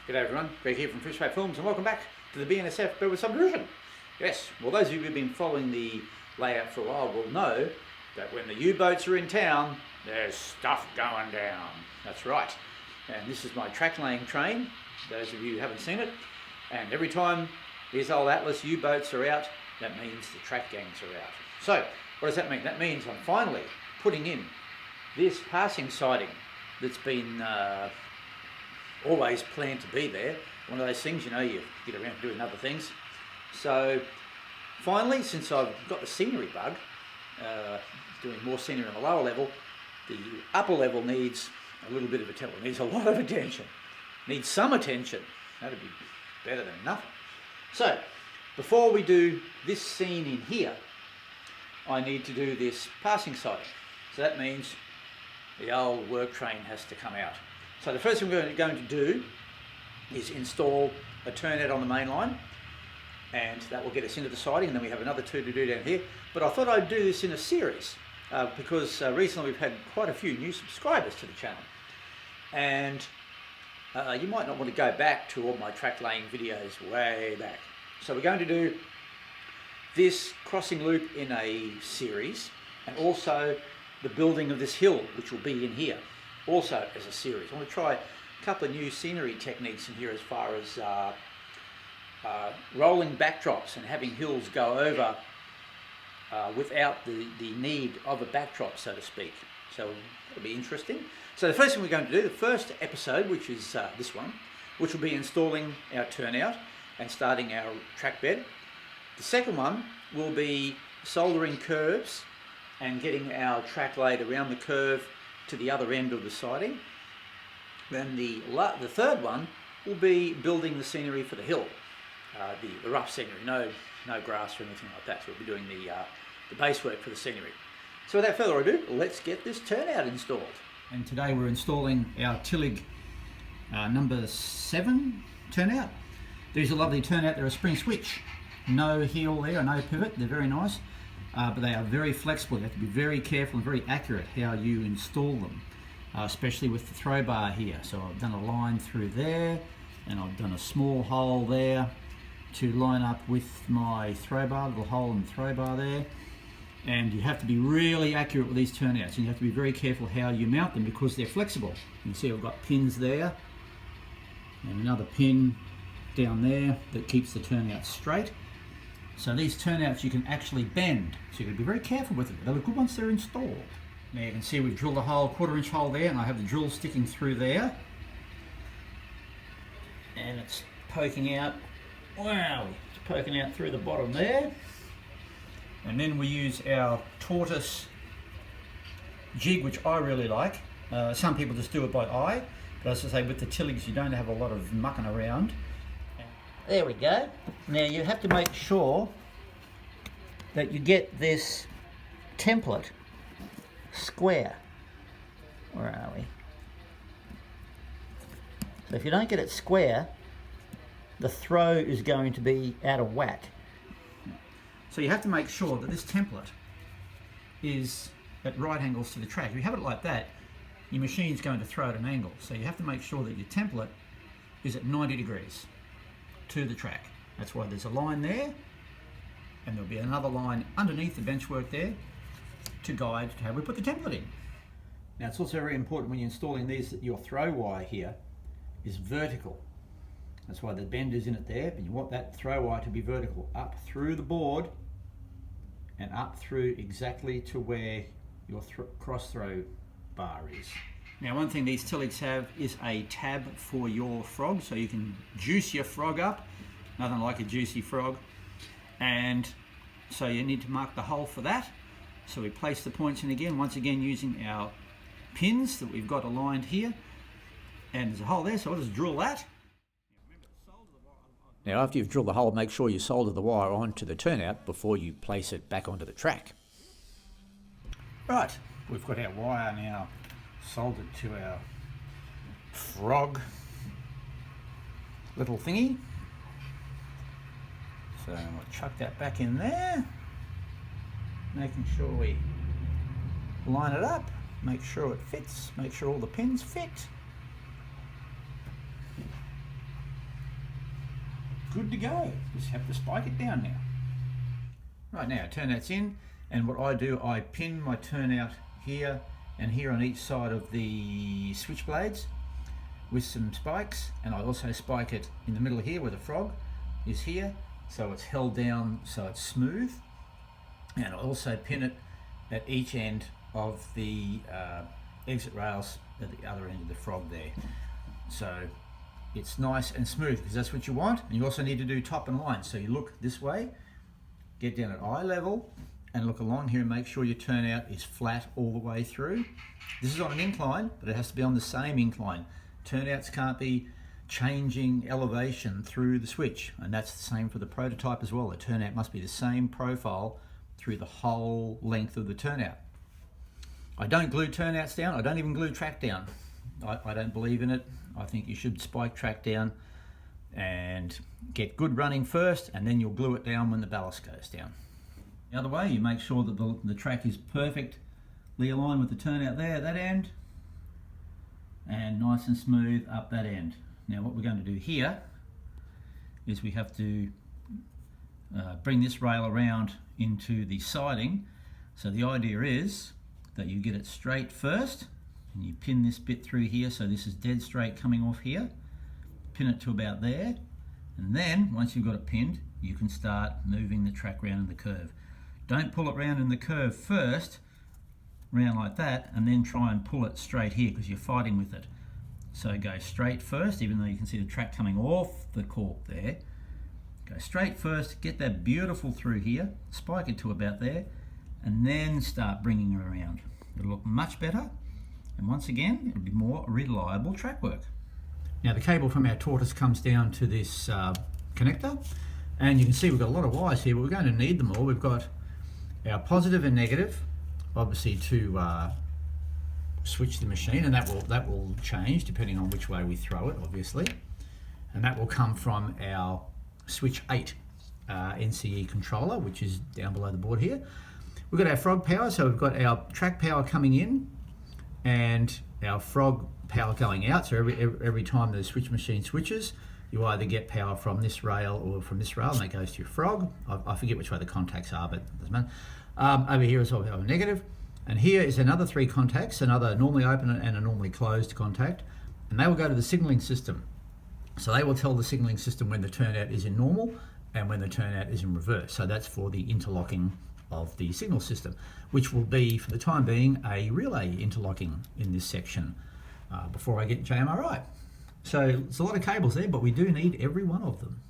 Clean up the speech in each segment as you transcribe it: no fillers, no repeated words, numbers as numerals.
G'day everyone, Greg here from Fishbait Films and welcome back to the BNSF Birdwood subdivision. Yes, well those of you who've been following the layout for a while will know that when the U-boats are in town, there's stuff going down. That's right. And this is my track laying train, those of you who haven't seen it. And every time these old Atlas U-boats are out, that means the track gangs are out. So, what does that mean? That means I'm finally putting in this passing siding that's been always planned to be there. One of those things, you know, you get around to doing other things. So finally, since I've got the scenery bug, doing more scenery on the lower level, the upper level needs a little bit of attention. It needs a lot of attention. Needs some attention. That'd be better than nothing. So before we do this scene in here, I need to do this passing siding. So that means the old work train has to come out. So the first thing we're going to do is install a turnout on the main line, and that will get us into the siding, and then we have another two to do down here. But I thought I'd do this in a series because recently we've had quite a few new subscribers to the channel, and you might not want to go back to all my track laying videos way back. So we're going to do this crossing loop in a series, and also the building of this hill, which will be in here, also as a series. I want to try a couple of new scenery techniques in here as far as rolling backdrops and having hills go over without the need of a backdrop, so to speak. So it'll be interesting. So the first thing we're going to do, the first episode, which is this one, which will be installing our turnout and starting our track bed. The second one will be soldering curves and getting our track laid around the curve to the other end of the siding. Then the third one will be building the scenery for the hill, the rough scenery, no grass or anything like that. So we'll be doing the base work for the scenery. So without further ado, let's get this turnout installed. And today we're installing our Tillig number 7 turnout. These are lovely turnout. They're a spring switch, no heel there, no pivot. They're very nice. But they are very flexible. You have to be very careful and very accurate how you install them, especially with the throw bar here. So I've done a line through there, and I've done a small hole there to line up with my throw bar, little hole in the throw bar there. And you have to be really accurate with these turnouts, and you have to be very careful how you mount them because they're flexible. You can see I've got pins there, and another pin down there that keeps the turnout straight. So these turnouts you can actually bend, so you've got to be very careful with them. They look good once they're installed. Now you can see we've drilled a hole, 1/4 inch hole there, and I have the drill sticking through there. And it's poking out, wow, it's poking out through the bottom there. And then we use our tortoise jig, which I really like. Some people just do it by eye, but as I say, with the Tilligs you don't have a lot of mucking around. There we go. Now you have to make sure that you get this template square. Where are we? So if you don't get it square, the throw is going to be out of whack. So you have to make sure that this template is at right angles to the track. If you have it like that, your machine's going to throw at an angle. So you have to make sure that your template is at 90 degrees. To the track. That's why there's a line there, and there'll be another line underneath the benchwork there to guide how we put the template in. Now it's also very important when you're installing these that your throw wire here is vertical. That's why the bend is in it there, but you want that throw wire to be vertical up through the board and up through exactly to where your cross throw bar is. Now one thing these Tilligs have is a tab for your frog, so you can juice your frog up, nothing like a juicy frog, and so you need to mark the hole for that. So we place the points in again, once again using our pins that we've got aligned here, and there's a hole there, so I'll just drill that. Now after you've drilled the hole, make sure you solder the wire onto the turnout before you place it back onto the track. Right, we've got our wire now soldered to our frog little thingy. So we'll chuck that back in there, making sure we line it up, make sure it fits, make sure all the pins fit. good to go. Just have to spike it down now. Right, now turnout's in, and what I do, I pin my turnout here and here on each side of the switch blades with some spikes, and I also spike it in the middle here where the frog is here, so it's held down so it's smooth, and I also pin it at each end of the exit rails at the other end of the frog there, so it's nice and smooth, because that's what you want. And you also need to do top and line, so you look this way, get down at eye level and look along here and make sure your turnout is flat all the way through. This is on an incline, but it has to be on the same incline. Turnouts can't be changing elevation through the switch, and that's the same for the prototype as well. The turnout must be the same profile through the whole length of the turnout. I don't glue turnouts down. I don't even glue track down. I don't believe in it. I think you should spike track down and get good running first, and then you'll glue it down when the ballast goes down. The other way, you make sure that the track is perfectly aligned with the turnout there at that end, and nice and smooth up that end. Now what we're going to do here is we have to bring this rail around into the siding. So the idea is that you get it straight first, and you pin this bit through here, so this is dead straight coming off here. Pin it to about there, and then once you've got it pinned, you can start moving the track round in the curve. Don't pull it round in the curve first, round like that, and then try and pull it straight here, because you're fighting with it. So go straight first, even though you can see the track coming off the cork there. Go straight first, get that beautiful through here, spike it to about there, and then start bringing it around. It'll look much better, and once again, it'll be more reliable track work. Now the cable from our tortoise comes down to this connector, and you can see we've got a lot of wires here, but we're going to need them all. We've got our positive and negative, obviously, to switch the machine, and that will change depending on which way we throw it, obviously. And that will come from our switch 8 NCE controller, which is down below the board here. We've got our frog power, so we've got our track power coming in and our frog power going out. So every time the switch machine switches, you either get power from this rail or from this rail, and that goes to your frog. I forget which way the contacts are, but it doesn't matter. Over here is our negative, and here is another 3 contacts, another normally open and a normally closed contact, and they will go to the signaling system. So they will tell the signaling system when the turnout is in normal and when the turnout is in reverse. So that's for the interlocking of the signal system, which will be, for the time being, a relay interlocking in this section before I get JMRI. So it's a lot of cables there, but we do need every one of them.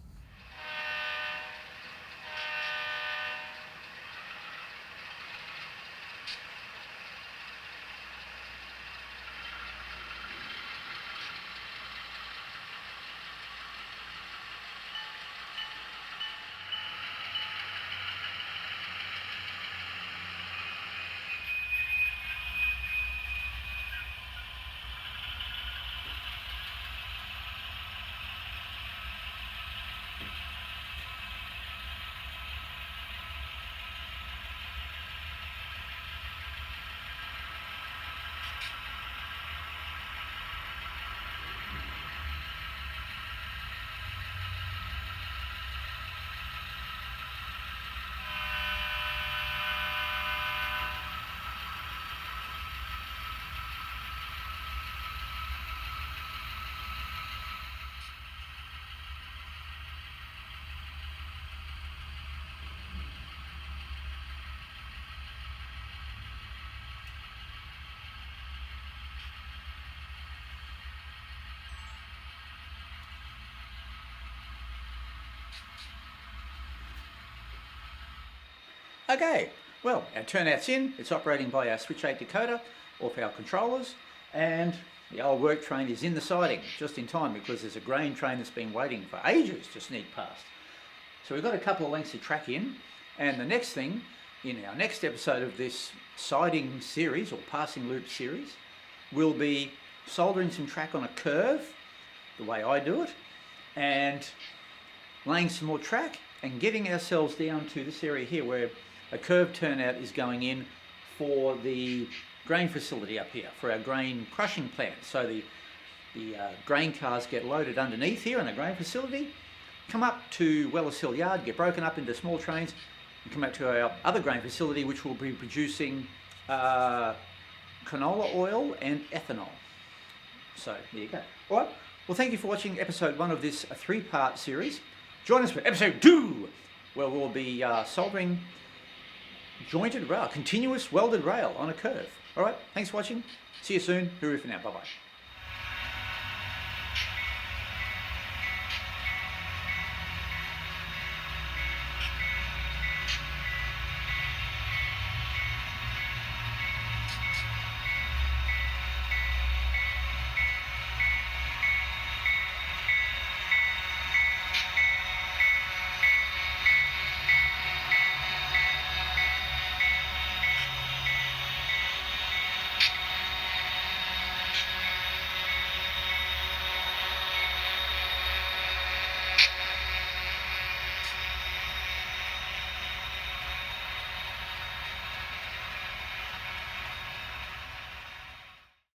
Okay, well, our turnout's in. It's operating by our switch 8 decoder off our controllers, and the old work train is in the siding just in time, because there's a grain train that's been waiting for ages to sneak past. So we've got a couple of lengths of track in, and the next thing in our next episode of this siding series or passing loop series will be soldering some track on a curve, the way I do it, and laying some more track and getting ourselves down to this area here where a curved turnout is going in for the grain facility up here, for our grain crushing plant. So the grain cars get loaded underneath here in the grain facility, come up to Wellis Hill Yard, get broken up into small trains, and come back to our other grain facility, which will be producing canola oil and ethanol. So there you go. All right. Well, thank you for watching episode 1 of this 3-part series. Join us for episode 2, where we'll be soldering jointed rail, continuous welded rail on a curve. All right. Thanks for watching. See you soon. Hooroo for now. Bye-bye.